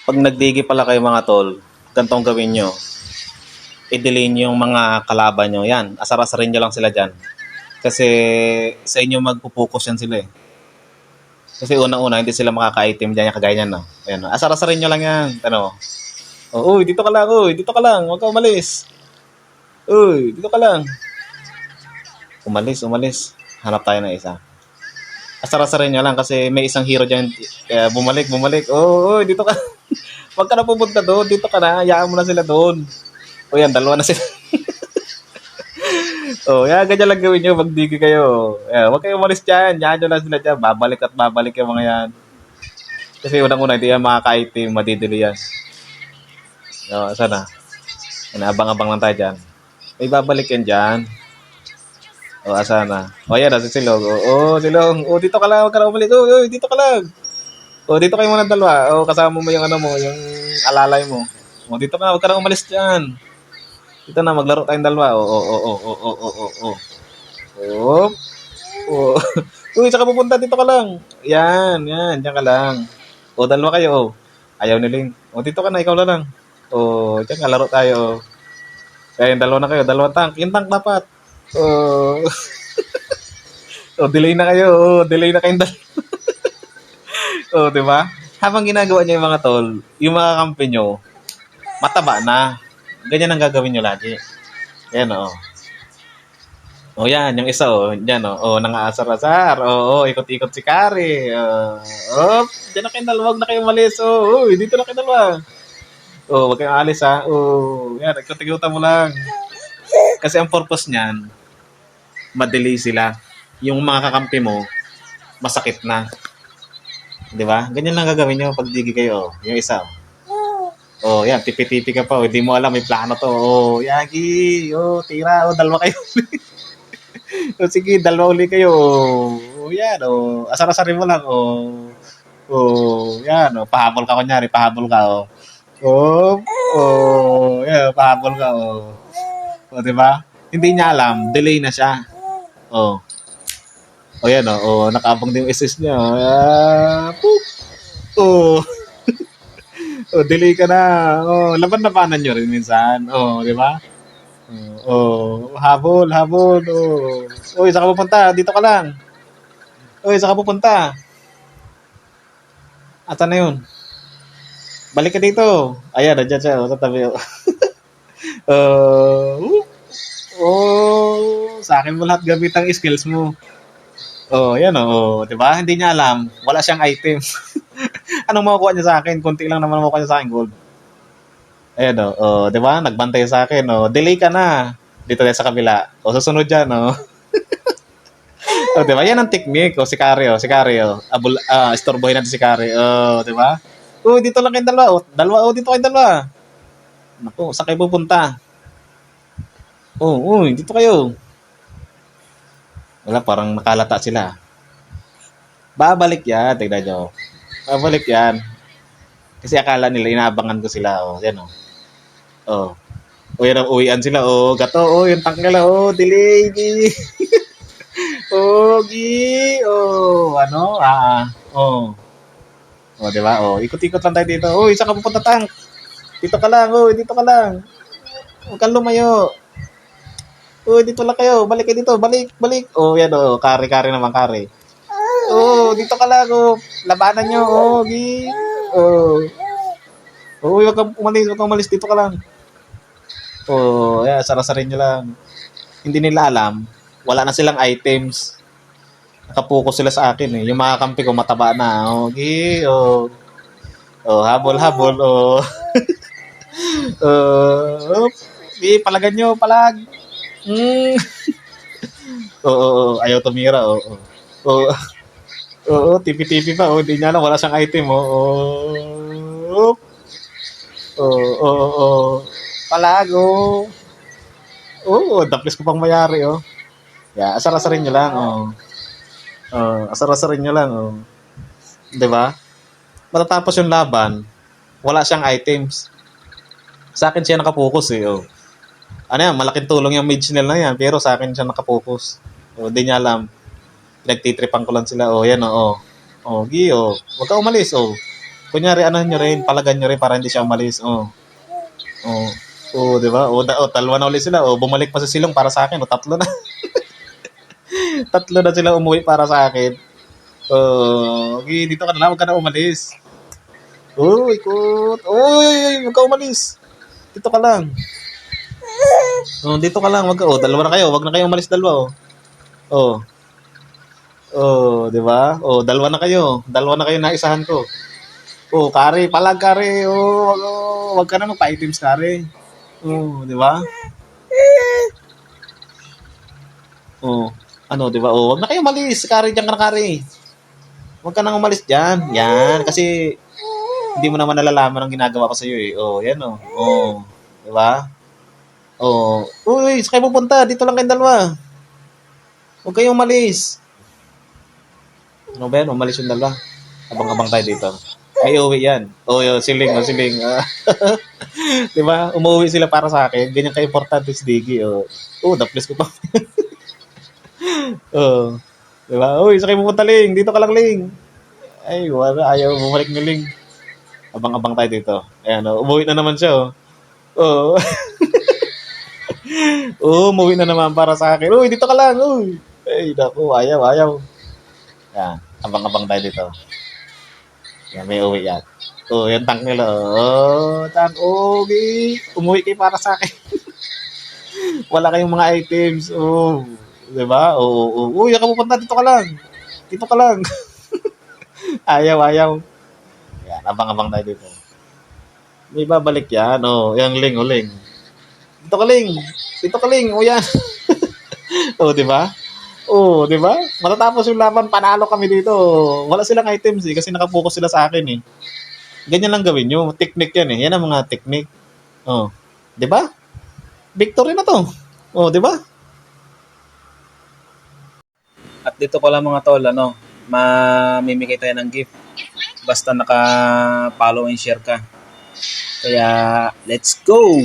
Pag nagdigi pala kayo mga tol, ganitong gawin nyo. I-delay nyo yung mga kalaban nyo. Yan, asar-asarin nyo lang sila dyan. Kasi sa inyo magpupokus yan sila eh. Kasi unang-una, hindi sila makaka-item dyan yung kagaya nyan. No? Ayan, no? Asar-asarin nyo lang yan. Ano? Oh, uy, dito ka lang. Uy, dito ka lang. Huwag ka umalis. Uy, dito ka lang. Umalis. Hanap tayo ng isa. Asar-asarin nyo lang kasi may isang hero dyan. Kaya bumalik. Oh, uy, dito ka. Huwag ka na pupunta doon. Dito ka na. Hayaan mo na sila doon. O yan, dalawa na sila. Oh, yan, ganyan lang gawin nyo. Magdigi kayo. Yan, huwag kayong umalis dyan. Yan nyo lang sila dyan. Babalik at babalik yung mga yan. Kasi unang-una, hindi yan makaka-item. Madidili yan. O, sana. Inaabang-abang lang tayo dyan. May babalik yan dyan. O, asa na. O, yan, si Silong. O, Silong. O, dito ka lang. Huwag ka na umalis. O, dito ka lang. O, dito kayo muna dalawa. O, kasama mo yung ano mo, yung alalay mo. O, dito ka. Huwag ka na umalis dyan. Dito na, maglaro tayong dalawa. O. O. Uy, saka pupunta. Dito ka lang. Yan. Diyan ka lang. O, dalawa kayo. O. Ayaw niling. O, dito ka na. Ikaw na lang. O, diyan ka. Laro tayo. Kaya yung dalawa na kayo. Dalawang tank. Yung tank dapat. O. O, delay na kayo. O, delay na kayong dalawa. O, diba? Habang ginagawa niyo yung mga tol, yung mga kampi nyo, mataba na. Ganyan ang gagawin nyo lagi. Yan, o. O, yan. Yung isa, o. Yan, o. O, nangaasar-asar. O, ikot-ikot si Kari. O, dyan na kayong dalawa. Huwag na kayong malis. O, uy, dito na kayong dalawa. O, huwag kayong alis, ha. O, yan. Ikot-ikutan mo lang. Kasi ang purpose niyan, madelay sila. Yung mga kakampi mo, masakit na. Di ba? Ganyan lang gagawin nyo pag digi kayo. Yung isa, oh, yan, tipi-tipi ka pa. Hindi mo alam, may plano to. Oh, Yagi. Oh, tira. Oh, dalawa kayo. Oh, sige, dalawa uli kayo. Oh, yan. Oh, asar-asarin mo lang. Yan. Oh, pahabol ka kunyari. Pahabol ka. Yan, pahabol ka. Oh, di ba? Hindi niya alam. Delay na siya. Oh. Oh, yan. Oh, nakaabang din yung assist niya. Poop. Oh. Oh, delay ka na. Oh, laban-labanan nyo rin minsan. Oh, di ba? Habol. Oh. Uy, saan ka pupunta? Dito ka lang. Uy, saan ka pupunta? Ata na yun? Balik ka dito. Ayan, nandiyan siya. Sa tabi. Sa akin mo lahat gamit ang skills mo. Oh, yan oh. Di ba? Hindi niya alam. Wala siyang item. Anong makukuha niya sa akin? Kunti lang naman makukuha niya sa akin, gold. Ayan o. Di ba? Nagbantay sa akin. O, delay ka na. Dito tayo sa kabila. O, susunod dyan. O, o di ba? Yan ang technique. O, si Kari. Istorbohin natin si Kari. O, di ba? O, dito lang kayong dalawa. Dito kayong dalawa. Naku, saan kayo pupunta? Dito kayo. Wala, parang nakalata sila. Babalik yan. Tignan nyo. Babalik yan. Kasi akala nila, inaabangan ko sila. O, yan o. Yan ang uwian sila. Gato. Yung tank nila. Delay. Diba? Ikot-ikot lang tayo dito. Isa ka pupunta tank. Dito ka lang. Dito ka lang. Huwag kang lumayo. Dito lang kayo. Balik kayo dito. Balik. Yan o. Kari naman, kari. Dito ka lang. Labanan nyo. Huwag kang umalis. Dito ka lang. Sarasarin nyo lang. Hindi nila alam. Wala na silang items. Nakapokus sila sa akin eh. Yung mga kampi ko mataba na. Habol. Palagan nyo. Palag. Ayaw tumira. Tipi-tipi pa. Hindi niya alam. Wala siyang item. Palago. Daplis ko pang mayari. Asar-asarin nyo lang. Asar-asarin nyo lang. Diba? Matatapos yung laban, wala siyang items. Sa akin siya nakapokus eh. Ano yan, malaking tulong yung mage nila na yan, pero sa akin siya nakapokus. Hindi niya alam. Nagtitripan ko lang sila. Yan. Huwag ka umalis. Kunyari, ano nyo rin, palagan nyo rin para hindi siya umalis. Oh. Oh. Oh, di ba? Dalawa na ulit sila. Oh, bumalik pa sa silong para sa akin. Oh, tatlo na. Tatlo na sila umuwi para sa akin. Oh, okay, dito ka na lang. Huwag ka na umalis. Uy, ikot. Uy, huwag ka umalis. Dito ka lang. Oh, dito ka lang. Wag ka. Oh, dalawa na kayo. Wag na kayo umalis dalawa. Oh. Oh. Oh, di ba? Oh, dalawa na kayo. Dalawa na kayo na isahan ko. Oh, kare, palag kare. Wag ka na magpa-items kare. Oh, di ba? Oh, ano, di ba? Oh, wag na kayo umalis. Kare, diyan ka na kare. Wag ka nang umalis diyan. Yan, kasi hindi mo naman nalalaman ang ginagawa ko sa iyo eh. Oh, yan oh. Oh, di ba? Oh, uy, sa kayo pupunta? Dito lang kayong dalawa. Huwag kayong umalis. Ano ba yan? Umalis yung dalawa. Abang-abang tayo dito. Ay, uwi yan. Oh, yun, siling, oh, siling. Di ba? Umuwi sila para sa akin. Ganyan ka-importante si Diggy. Oh, na-plus ko pa. Oh, di ba? Uy, sa kayo pupunta, Ling. Dito ka lang, Ling. Ay, wala. Ayaw bumalik ni Ling. Abang-abang tayo dito. Ayan, oh, umuwi na naman siya, oh. Oh, umuwi na naman para sa akin. Uy, dito ka lang, uy. Ay, naku, ayaw. Yan, abang-abang tayo dito. Yan, may uwi yan. Oh, yung tank nila. Oh, tank. Okay. Umuwi kayo para sa akin. Wala kayong mga items. Oh, di ba? Oh. Uy, ka pupunta. Dito ka lang. Dito ka lang. Ayaw. Yan, abang-abang tayo dito. May babalik yan. Oh, yung Ling, oh, Ling. Dito ka, Ling. Dito ka, Ling. Oh, yan. Oh, di ba? Oh, di ba? Matatapos yung laban, panalo kami dito. Wala silang items eh, kasi nakapokus sila sa akin eh. Ganyan lang gawin nyo. Technique yan eh. Yan ang mga technique. Oh, di ba? Victory na to. Oh, di ba? At dito ko lang mga tol, mamimigay tayo ng gift. Basta naka-follow and share ka. Kaya, let's go!